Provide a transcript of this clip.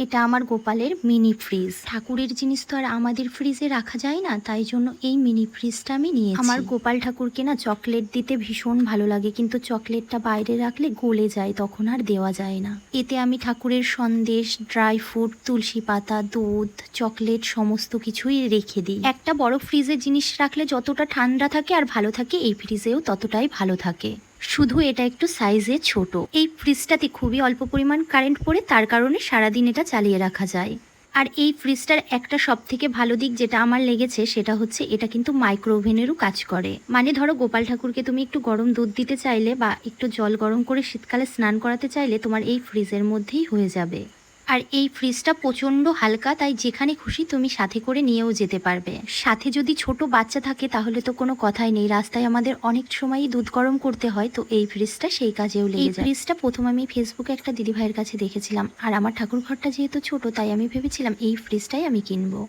এটা আমার গোপালের মিনি ফ্রিজ। ঠাকুরের জিনিস তো আর আমাদের ফ্রিজে রাখা যায় না, তাই জন্য এই মিনি ফ্রিজটা আমি নিয়েছি। আমার গোপাল ঠাকুরকে না চকলেট দিতে ভীষণ ভালো লাগে, কিন্তু চকলেটটা বাইরে রাখলে গলে যায়, তখন আর দেওয়া যায় না। এতে আমি ঠাকুরের সন্দেশ, ড্রাই ফ্রুট, তুলসী পাতা, দুধ, চকলেট সমস্ত কিছুই রেখে দিই। একটা বড় ফ্রিজে জিনিস রাখলে যতটা ঠান্ডা থাকে আর ভালো থাকে, এই ফ্রিজেও ততটাই ভালো থাকে। শুধু এটা একটু সাইজে ছোট। এই ফ্রিজটাতে খুবই অল্প পরিমাণ কারেন্ট পড়ে, তার কারণে সারাদিন এটা চালিয়ে রাখা যায়। আর এই ফ্রিজটার একটা সব থেকে ভালো দিক যেটা আমার লেগেছে সেটা হচ্ছে এটা কিন্তু মাইক্রো ওভেনেরও কাজ করে। মানে ধরো গোপাল ঠাকুরকে তুমি একটু গরম দুধ দিতে চাইলে বা একটু জল গরম করে শীতকালে স্নান করাতে চাইলে তোমার এই ফ্রিজের মধ্যেই হয়ে যাবে। আর এই ফ্রিজটা প্রচণ্ড হালকা, তাই যেখানে খুশি তুমি সাথে করে নিয়েও যেতে পারবে। সাথে যদি ছোট বাচ্চা থাকে তাহলে তো কোনো কথাই নেই, রাস্তায় আমাদের অনেক সময়ই দুধ গরম করতে হয়, তো এই ফ্রিজটা সেই কাজেও লেগে যায়। এই ফ্রিজটা প্রথম আমি ফেসবুকে একটা দিদিভাইয়ের কাছে দেখেছিলাম, আর আমার ঠাকুর ঘরটা যেহেতু ছোট তাই আমি ভেবেছিলাম এই ফ্রিজটাই আমি কিনবো।